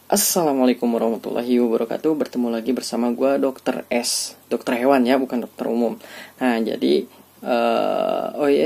Assalamualaikum warahmatullahi wabarakatuh. Bertemu lagi bersama gue Dokter S, dokter hewan ya, bukan dokter umum. Nah jadi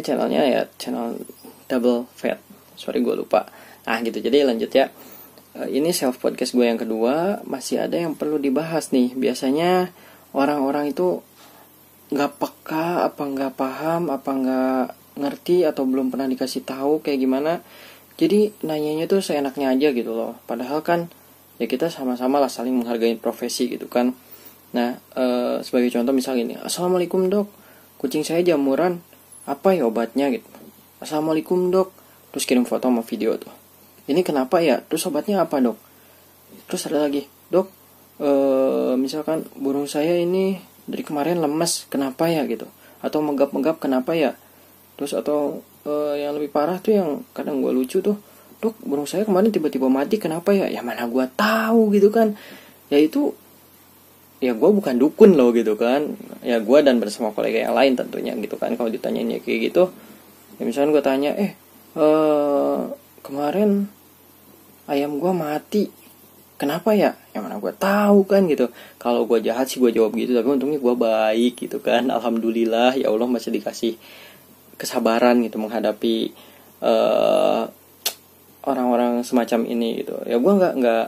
channelnya ya channel Double Fat. Sorry gue lupa. Nah gitu, jadi lanjut ya. Ini self podcast gue yang kedua. Masih ada yang perlu dibahas nih. Biasanya orang-orang itu nggak peka, apa nggak paham, apa nggak ngerti, atau belum pernah dikasih tahu kayak gimana. Jadi nanyanya tuh seenaknya aja gitu loh. Padahal kan ya kita sama-sama lah saling menghargai profesi gitu kan. Nah sebagai contoh misal gini, Assalamualaikum dok, kucing saya jamuran, apa ya obatnya gitu. Assalamualaikum dok, terus kirim foto sama video tuh. Ini kenapa ya, terus obatnya apa dok. Terus ada lagi, dok misalkan burung saya ini dari kemarin lemas, kenapa ya gitu. Atau menggap-menggap, kenapa ya. Terus atau yang lebih parah tuh yang kadang gue lucu tuh, dok burung saya kemarin tiba-tiba mati, kenapa ya. Ya mana gue tahu gitu kan. Ya itu, ya gue bukan dukun loh gitu kan. Ya gue dan bersama kolega yang lain tentunya gitu kan. Kalau ditanyain ya kayak gitu, ya misalnya gue tanya, kemarin ayam gue mati, kenapa ya. Ya mana gue tahu kan gitu. Kalau gue jahat sih gue jawab gitu, tapi untungnya gue baik gitu kan. Alhamdulillah ya Allah masih dikasih kesabaran gitu menghadapi orang-orang semacam ini gitu. Ya gue nggak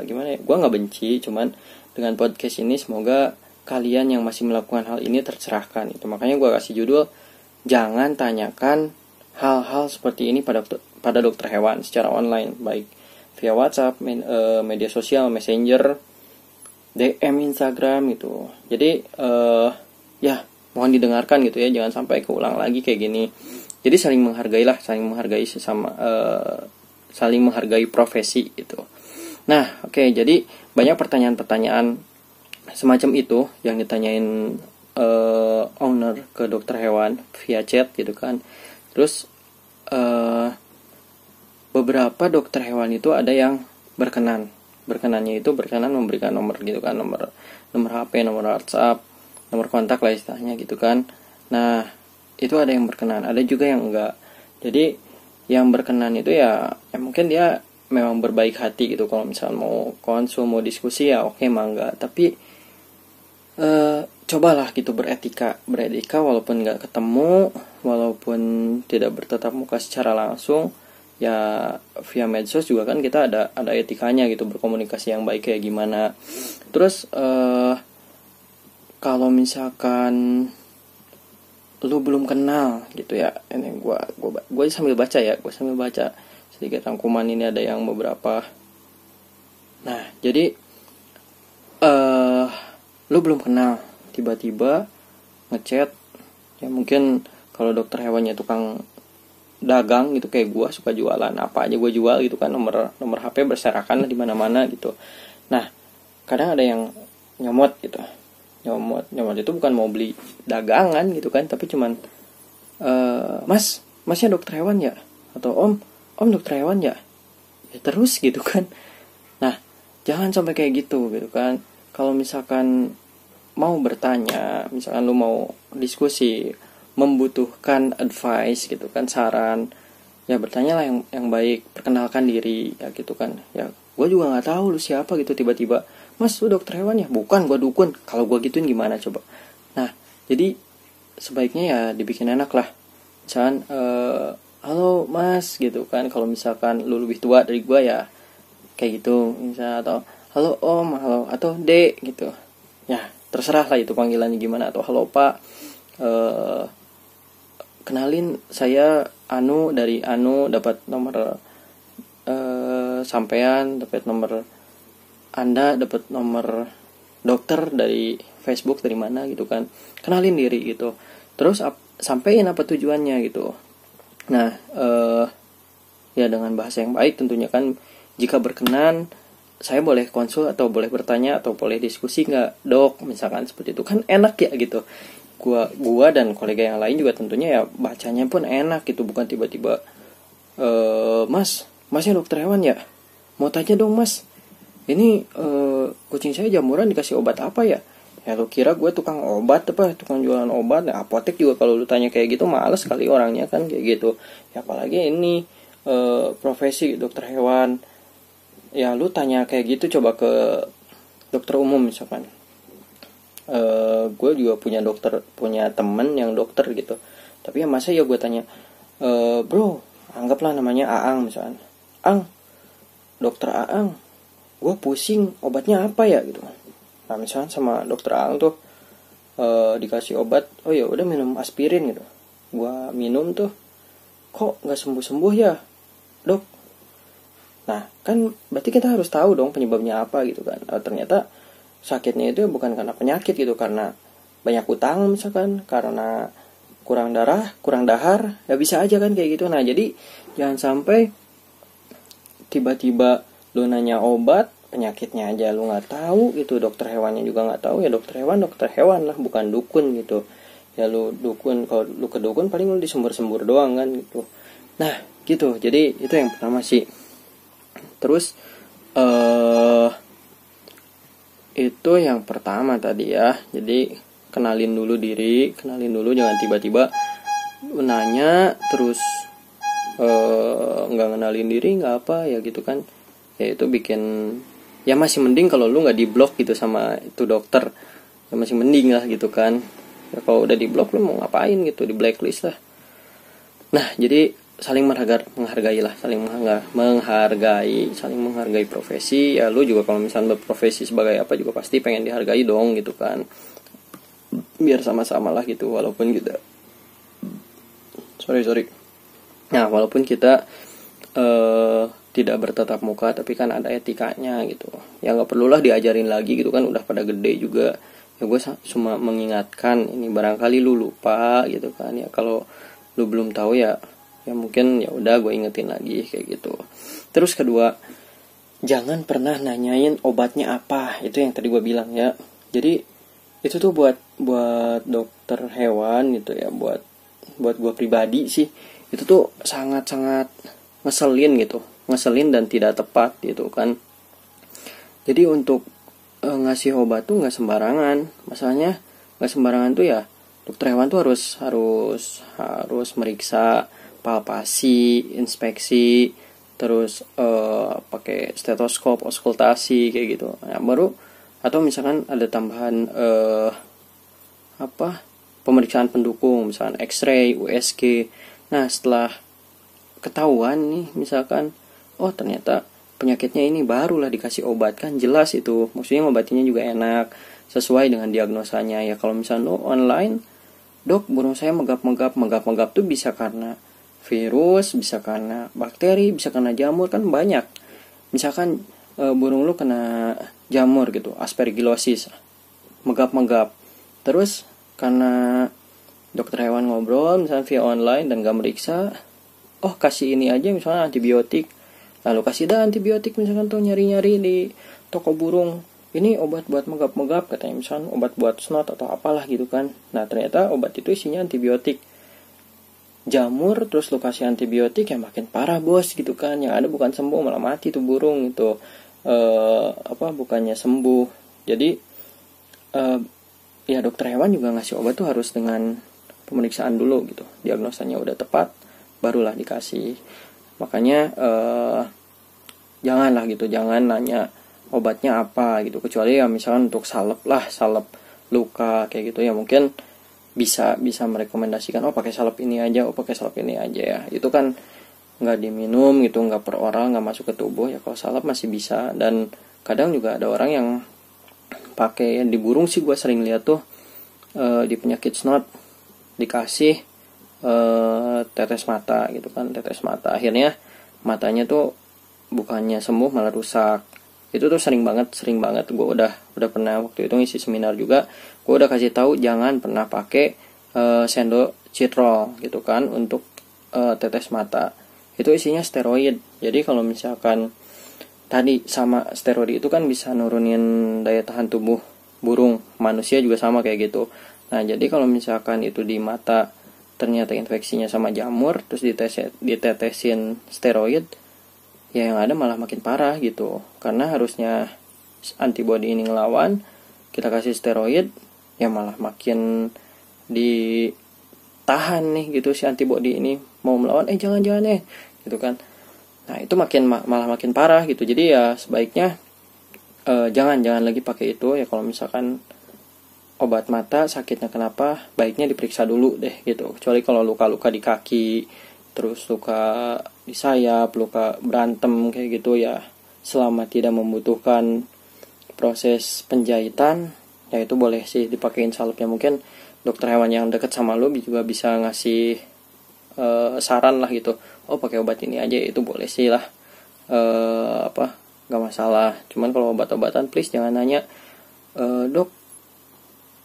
gimana ya, gue nggak benci, cuman dengan podcast ini semoga kalian yang masih melakukan hal ini tercerahkan itu. Makanya gue kasih judul, jangan tanyakan hal-hal seperti ini pada dokter hewan secara online, baik via WhatsApp, media sosial, Messenger, DM Instagram gitu. Jadi ya mohon didengarkan gitu ya, jangan sampai keulang lagi kayak gini. Jadi saling menghargai sesama, saling menghargai profesi gitu. Nah, oke, jadi banyak pertanyaan-pertanyaan semacam itu yang ditanyain owner ke dokter hewan via chat gitu kan. Terus beberapa dokter hewan itu ada yang berkenannya itu berkenan memberikan nomor gitu kan, nomor HP, nomor WhatsApp, nomor kontak lah istilahnya gitu kan. Nah itu ada yang berkenan, ada juga yang enggak. Jadi yang berkenan itu ya mungkin dia memang berbaik hati gitu. Kalau misalnya mau konsul, mau diskusi ya oke, mangga. Tapi cobalah gitu beretika walaupun nggak ketemu, walaupun tidak bertatap muka secara langsung, ya via medsos juga kan kita ada etikanya gitu, berkomunikasi yang baik kayak gimana. Terus kalau misalkan lu belum kenal gitu ya, ini gue sambil baca sedikit rangkuman. Ini ada yang beberapa. Nah jadi lu belum kenal, tiba-tiba ngechat, ya mungkin kalau dokter hewannya tukang dagang gitu kayak gue, suka jualan apa aja gue jual gitu kan, nomor HP berserakan di mana-mana gitu. Nah kadang ada yang nyomot gitu. Nyomot itu bukan mau beli dagangan gitu kan, tapi cuman masnya dokter hewan ya, atau om dokter hewan ya. Ya terus gitu kan. Nah jangan sampai kayak gitu kan. Kalau misalkan mau bertanya, misalkan lu mau diskusi, membutuhkan advice gitu kan, saran, ya bertanyalah yang baik, perkenalkan diri ya gitu kan. Ya gue juga nggak tahu lu siapa gitu, tiba-tiba mas lu dokter hewan ya, bukan gue dukun. Kalau gue gituin gimana coba. Nah jadi sebaiknya ya dibikin enak lah. Misalkan halo mas gitu kan. Kalau misalkan lu lebih tua dari gue ya kayak gitu misalnya, atau halo om, halo, atau dek gitu ya, terserah lah itu panggilannya gimana. Atau halo pak, kenalin saya Anu dari Anu, dapat nomor sampean, dapat nomor Anda, dapat nomor dokter dari Facebook, dari mana gitu kan. Kenalin diri gitu. Terus sampein apa tujuannya gitu. Nah ya dengan bahasa yang baik tentunya kan. Jika berkenan, saya boleh konsul atau boleh bertanya atau boleh diskusi nggak dok, misalkan seperti itu kan enak ya gitu. Gua dan kolega yang lain juga tentunya ya bacanya pun enak gitu, bukan tiba-tiba masnya dokter hewan ya, mau tanya dong mas, ini kucing saya jamuran dikasih obat apa ya. Ya lu kira gue tukang obat apa, tukang jualan obat. Nah, apotek juga kalau lu tanya kayak gitu males kali orangnya kan kayak gitu. Ya apalagi ini profesi dokter hewan. ya lu tanya kayak gitu coba ke dokter umum misalkan. Gue juga punya temen yang dokter gitu, tapi ya masa ya gue tanya, bro, anggaplah namanya Aang misalkan, Ang, dokter Aang, gue pusing, obatnya apa ya gitu. Nah misalkan sama dokter Aang tuh dikasih obat, oh ya udah minum aspirin gitu. Gue minum tuh, kok nggak sembuh ya dok. Nah kan berarti kita harus tahu dong penyebabnya apa gitu kan. Ternyata sakitnya itu bukan karena penyakit gitu, karena banyak utang misalkan, karena kurang dahar, ya bisa aja kan kayak gitu. Nah jadi jangan sampai tiba-tiba lu nanya obat, penyakitnya aja lu nggak tahu gitu, dokter hewannya juga nggak tahu. Ya dokter hewan lah, bukan dukun gitu. Ya lu dukun, kalau lu ke dukun paling lu disembur-sembur doang kan gitu. Nah gitu, jadi itu yang pertama sih. Terus itu yang pertama tadi ya. Jadi kenalin dulu diri, jangan tiba-tiba nanya terus nggak kenalin diri, nggak apa ya gitu kan. Ya itu bikin, ya masih mending kalau lu nggak diblok gitu sama itu dokter, ya masih mending lah gitu kan. Ya kalau udah diblok lu mau ngapain gitu, di blacklist lah. Nah jadi saling menghargai lah, saling menghargai profesi. Ya lu juga kalau misalnya berprofesi sebagai apa juga pasti pengen dihargai dong gitu kan, biar sama-sama lah gitu. Walaupun kita nah walaupun kita tidak bertatap muka, tapi kan ada etikanya gitu. Ya nggak perlulah diajarin lagi gitu kan, udah pada gede juga. Ya gue cuma mengingatkan ini, barangkali lu lupa gitu kan. Ya kalau lu belum tahu ya mungkin ya udah gue ingetin lagi kayak gitu. Terus kedua, jangan pernah nanyain obatnya apa. Itu yang tadi gue bilang ya. Jadi itu tuh buat dokter hewan gitu ya, buat gue pribadi sih itu tuh sangat-sangat ngeselin dan tidak tepat gitu kan. Jadi untuk ngasih obat tuh nggak sembarangan. Masalahnya nggak sembarangan tuh ya, dokter hewan tuh harus meriksa, palpasi, inspeksi, terus pakai stetoskop, auskultasi kayak gitu. Nah, baru atau misalkan ada tambahan pemeriksaan pendukung, misalkan X-ray, USG. Nah, setelah ketahuan nih misalkan, oh ternyata penyakitnya ini, barulah dikasih obat. Kan jelas itu, maksudnya ngobatinnya juga enak, sesuai dengan diagnosanya. Ya kalau misalnya online, dok burung saya megap-megap tuh bisa karena virus, bisa karena bakteri, bisa karena jamur, kan banyak. Misalkan burung lu kena jamur gitu, aspergillosis, megap-megap. Terus karena dokter hewan ngobrol misalnya via online dan gak meriksa, oh kasih ini aja misalnya antibiotik, lalu kasih dah antibiotik misalkan tuh nyari-nyari di toko burung, ini obat buat megap-megap katanya, misalnya obat buat snot atau apalah gitu kan. Nah ternyata obat itu isinya antibiotik jamur, terus lu kasih antibiotik, ya makin parah bos gitu kan. Yang ada bukan sembuh malah mati tuh burung itu, bukannya sembuh. Jadi ya dokter hewan juga ngasih obat tuh harus dengan pemeriksaan dulu gitu, diagnosanya udah tepat barulah dikasih. Makanya janganlah gitu, jangan nanya obatnya apa gitu, kecuali ya misalkan untuk salep luka kayak gitu ya, mungkin bisa merekomendasikan pakai salep ini aja ya. Itu kan nggak diminum gitu, nggak per oral, nggak masuk ke tubuh ya. Kalau salep masih bisa. Dan kadang juga ada orang yang pakai di burung sih, gue sering lihat tuh di penyakit snot dikasih tetes mata gitu kan, akhirnya matanya tuh bukannya sembuh malah rusak. Itu tuh sering banget. Gue udah pernah waktu itu ngisi seminar juga, gue udah kasih tahu jangan pernah pakai sendok citrol gitu kan untuk tetes mata. Itu isinya steroid. Jadi kalau misalkan tadi sama steroid itu kan bisa nurunin daya tahan tubuh burung, manusia juga sama kayak gitu. Nah jadi kalau misalkan itu di mata ternyata infeksinya sama jamur, terus ditetesin steroid, ya yang ada malah makin parah gitu. Karena harusnya antibody ini ngelawan, kita kasih steroid, ya malah makin ditahan nih gitu si antibody ini mau melawan, jangan gitu kan. Nah itu malah makin parah gitu. Jadi ya sebaiknya jangan lagi pakai itu ya. Kalau misalkan obat mata sakitnya kenapa, baiknya diperiksa dulu deh gitu. Kecuali kalau luka-luka di kaki, terus luka di sayap, luka berantem kayak gitu ya, selama tidak membutuhkan proses penjahitan, ya itu boleh sih dipakein salepnya. Mungkin dokter hewan yang deket sama lu juga bisa ngasih saran lah gitu. Oh pakai obat ini aja, itu boleh sih lah. Nggak masalah. Cuman kalau obat-obatan please jangan nanya, dok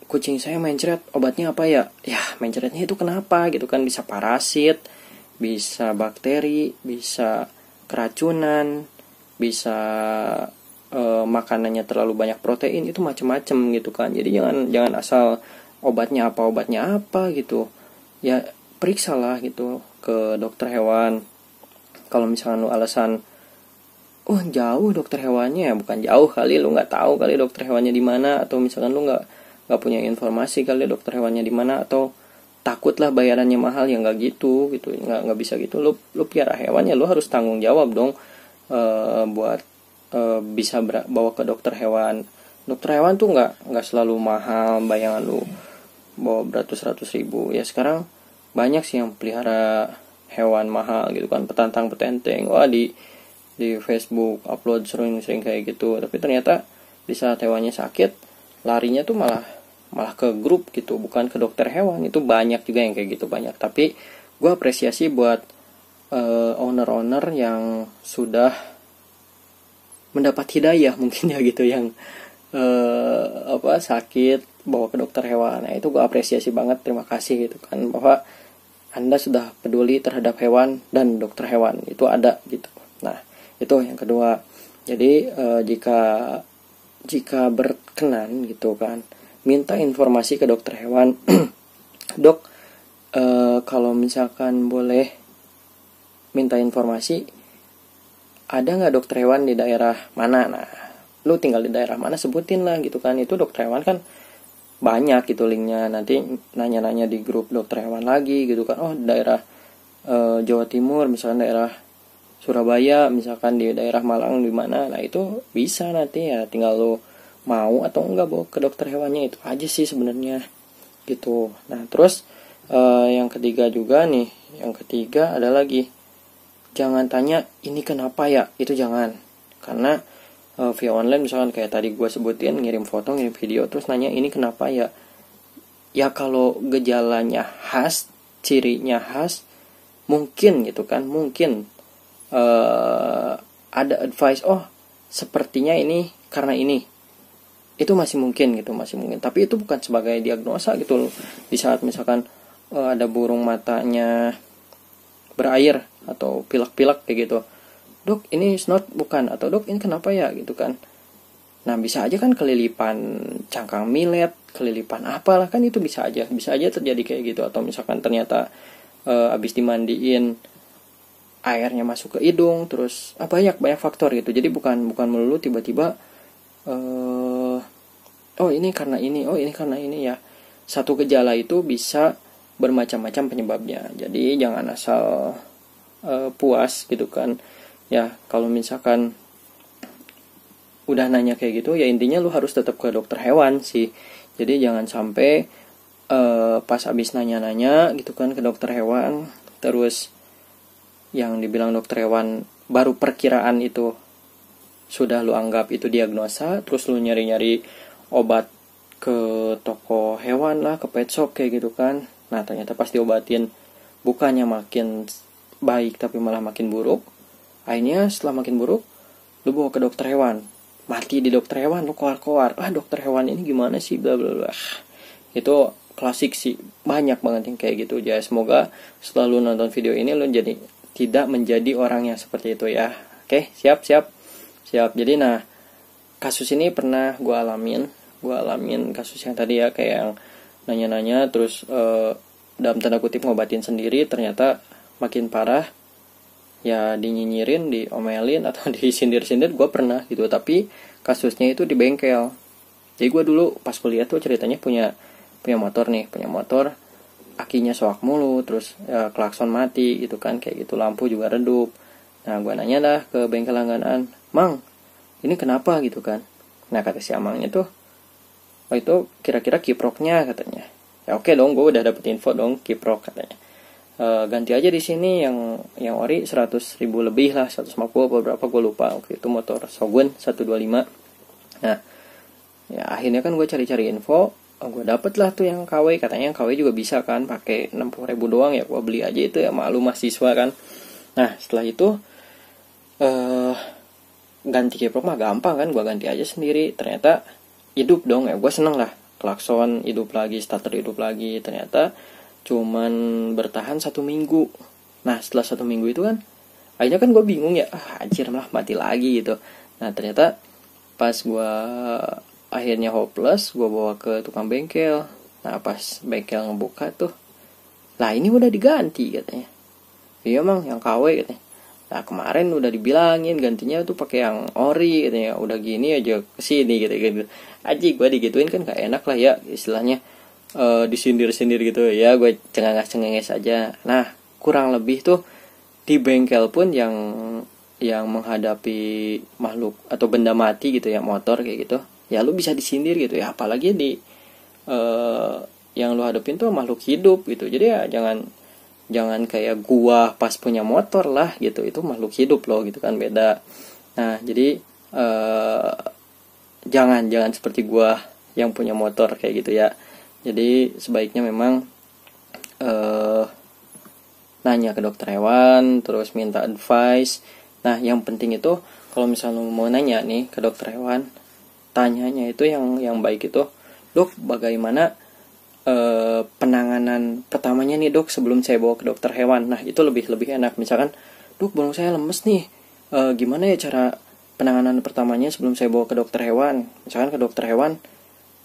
kucing saya mencret, obatnya apa ya? Ya mencretnya itu kenapa gitu kan, bisa parasit, bisa bakteri, bisa keracunan, bisa makanannya terlalu banyak protein, itu macem-macem gitu kan. Jadi jangan asal obatnya apa gitu. Ya periksalah gitu ke dokter hewan. Kalau misalkan lu alasan jauh dokter hewannya, ya bukan jauh kali, lu nggak tahu kali dokter hewannya di mana, atau misalkan lu nggak punya informasi kali dokter hewannya di mana, atau takutlah bayarannya mahal, ya nggak gitu nggak bisa gitu. Lu piara hewan ya lu harus tanggung jawab dong, buat bisa bawa ke dokter hewan. Dokter hewan tuh nggak selalu mahal, bayangan lu bawa beratus-ratus ribu. Ya sekarang banyak sih yang pelihara hewan mahal gitu kan, petantang-petenteng, di Facebook upload sering kayak gitu. Tapi ternyata di saat hewannya sakit, larinya tuh malah ke grup gitu, bukan ke dokter hewan. Itu banyak juga yang kayak gitu, banyak. Tapi gue apresiasi buat owner-owner yang sudah mendapat hidayah mungkin ya gitu, yang sakit bawa ke dokter hewan. Nah itu gue apresiasi banget, terima kasih gitu kan, bahwa Anda sudah peduli terhadap hewan dan dokter hewan itu ada gitu. Nah itu yang kedua. Jadi jika berkenan gitu kan, minta informasi ke dokter hewan. Dok, kalau misalkan boleh minta informasi, ada nggak dokter hewan di daerah mana? Nah, lu tinggal di daerah mana, sebutin lah gitu kan. Itu dokter hewan kan banyak gitu linknya. Nanti nanya-nanya di grup dokter hewan lagi gitu kan. Oh daerah Jawa Timur, misalkan daerah Surabaya, misalkan di daerah Malang di mana. Nah itu bisa nanti ya, tinggal lu mau atau enggak bawa ke dokter hewannya. Itu aja sih sebenarnya gitu. Nah terus yang ketiga juga nih, yang ketiga ada lagi, jangan tanya ini kenapa ya, itu jangan. Karena via online misalkan kayak tadi gue sebutin, ngirim foto, ngirim video, terus nanya ini kenapa ya. Ya kalau gejalanya khas, cirinya khas, mungkin gitu kan, mungkin ada advice, sepertinya ini karena ini, itu masih mungkin gitu, masih mungkin. Tapi itu bukan sebagai diagnosa gitu. Di saat misalkan ada burung matanya berair atau pilak-pilak kayak gitu, dok ini snot bukan, atau dok ini kenapa ya gitu kan. Nah bisa aja kan kelilipan cangkang milet, kelilipan apalah kan, itu bisa aja terjadi kayak gitu. Atau misalkan ternyata abis dimandiin airnya masuk ke hidung, terus banyak faktor gitu. Jadi bukan melulu tiba-tiba ini karena ini ya. Satu gejala itu bisa bermacam-macam penyebabnya. Jadi jangan asal puas gitu kan. Ya kalau misalkan udah nanya kayak gitu, ya intinya lu harus tetap ke dokter hewan sih. Jadi jangan sampai pas abis nanya-nanya gitu kan ke dokter hewan, terus yang dibilang dokter hewan baru perkiraan itu sudah lu anggap itu diagnosa, terus lu nyari-nyari obat ke toko hewan lah, ke pet shop kayak gitu kan. Nah ternyata pas diobatin bukannya makin baik tapi malah makin buruk. Akhirnya setelah makin buruk, lu bawa ke dokter hewan, mati di dokter hewan, lu koar-koar, dokter hewan ini gimana sih bla bla bla. Itu klasik sih, banyak banget yang kayak gitu. Ya semoga setelah lu nonton video ini lu tidak menjadi orang yang seperti itu ya. Oke, siap. Jadi nah, kasus ini pernah gue alamin kasus yang tadi ya, kayak yang nanya-nanya terus dalam tanda kutip ngobatin sendiri, ternyata makin parah. Ya dinyinyirin, diomelin atau disindir-sindir, gue pernah gitu. Tapi kasusnya itu di bengkel. Jadi gue dulu pas kuliah tuh ceritanya punya motor, akinya soak mulu, terus klakson mati gitu kan, kayak gitu, lampu juga redup. Nah gue nanya dah ke bengkel langganan, "Mang, ini kenapa?" gitu kan. Nah kata si amangnya tuh, "Oh itu kira-kira kiproknya," katanya. Ya oke dong, gue udah dapet info dong kiprok katanya. Ganti aja di sini yang ori 100.000 lebih lah, 150 beberapa gue lupa. Waktu itu motor Shogun 125. Nah ya akhirnya kan gue cari-cari info, gue dapet lah tuh yang KW. Katanya yang KW juga bisa kan pakai 60.000 doang, ya gue beli aja itu ya, malu mahasiswa kan. Nah setelah itu ganti kiprok mah gampang kan, gue ganti aja sendiri. Ternyata hidup dong, ya gue seneng lah. Klakson hidup lagi, starter hidup lagi. Ternyata cuman bertahan 1 minggu. Nah setelah 1 minggu itu kan akhirnya kan gue bingung ya, anjir lah mati lagi gitu. Nah ternyata pas gue akhirnya hopeless, gue bawa ke tukang bengkel. Nah pas bengkel ngebuka tuh, lah ini udah diganti katanya. Iya mang, yang KW katanya. Nah kemarin udah dibilangin gantinya tuh pakai yang ori katanya. Udah gini aja kesini gitu. Aji gue digituin kan gak enak lah ya, istilahnya disindir-sindir gitu ya. Gue cengenges aja. Nah kurang lebih tuh di bengkel pun yang menghadapi makhluk atau benda mati gitu ya, motor kayak gitu ya, lu bisa disindir gitu ya. Apalagi di yang lu hadapin tuh makhluk hidup gitu. Jadi ya jangan kayak gua pas punya motor lah gitu, itu makhluk hidup loh gitu kan, beda. Nah jadi jangan seperti gua yang punya motor kayak gitu ya. Jadi sebaiknya memang nanya ke dokter hewan, terus minta advice. Nah yang penting itu kalau misalnya mau nanya nih ke dokter hewan, tanyanya itu yang baik itu, "Dok, bagaimana penanganan pertamanya nih dok sebelum saya bawa ke dokter hewan?" Nah itu lebih enak. Misalkan, "Dok, burung saya lemes nih, gimana ya cara penanganan pertamanya sebelum saya bawa ke dokter hewan?" Misalkan ke dokter hewan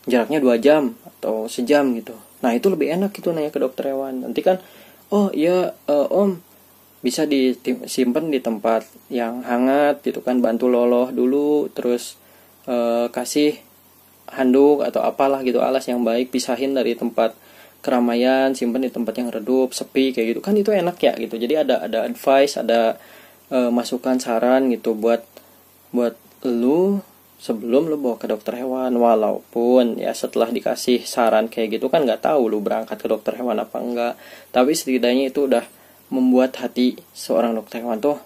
jaraknya 2 jam atau sejam gitu. Nah itu lebih enak gitu nanya ke dokter hewan. Nanti kan, "Oh iya om, bisa disimpan di tempat yang hangat gitu kan, bantu loloh dulu, terus kasih handuk atau apalah gitu, alas yang baik, pisahin dari tempat keramaian, simpan di tempat yang redup, sepi kayak gitu kan." Itu enak ya gitu. Jadi ada advice, ada masukan, saran gitu buat lu sebelum lu bawa ke dokter hewan. Walaupun ya setelah dikasih saran kayak gitu kan nggak tahu lu berangkat ke dokter hewan apa enggak, tapi setidaknya itu udah membuat hati seorang dokter hewan tuh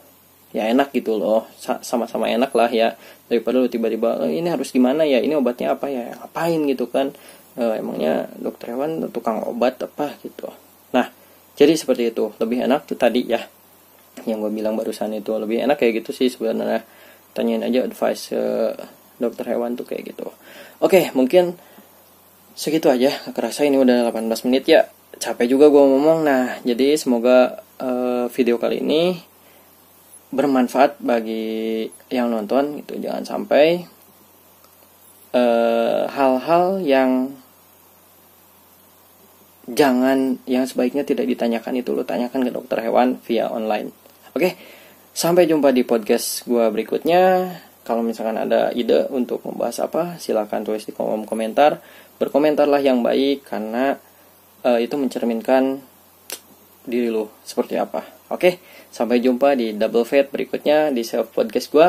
ya enak gitu loh, sama-sama enak lah ya, daripada lu tiba-tiba ini harus gimana ya, ini obatnya apa ya, ngapain gitu kan, emangnya dokter hewan tukang obat apa gitu. Nah jadi seperti itu, lebih enak tuh tadi ya yang gue bilang barusan, itu lebih enak kayak gitu sih sebenarnya. Tanyain aja advice dokter hewan tuh kayak gitu. Oke, mungkin segitu aja. Kerasa ini udah 18 menit ya, capek juga gue ngomong. Nah jadi semoga video kali ini bermanfaat bagi yang nonton gitu. Jangan sampai hal-hal yang sebaiknya tidak ditanyakan itu lo tanyakan ke dokter hewan via online. Oke, sampai jumpa di podcast gue berikutnya. Kalau misalkan ada ide untuk membahas apa, silakan tulis di kolom komentar. Berkomentarlah yang baik, karena itu mencerminkan diri lo seperti apa. Oke, sampai jumpa di Double Fate berikutnya di self podcast gue.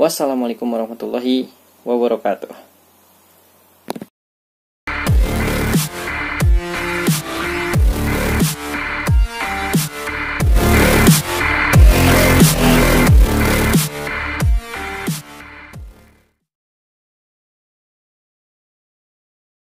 Wassalamualaikum warahmatullahi wabarakatuh.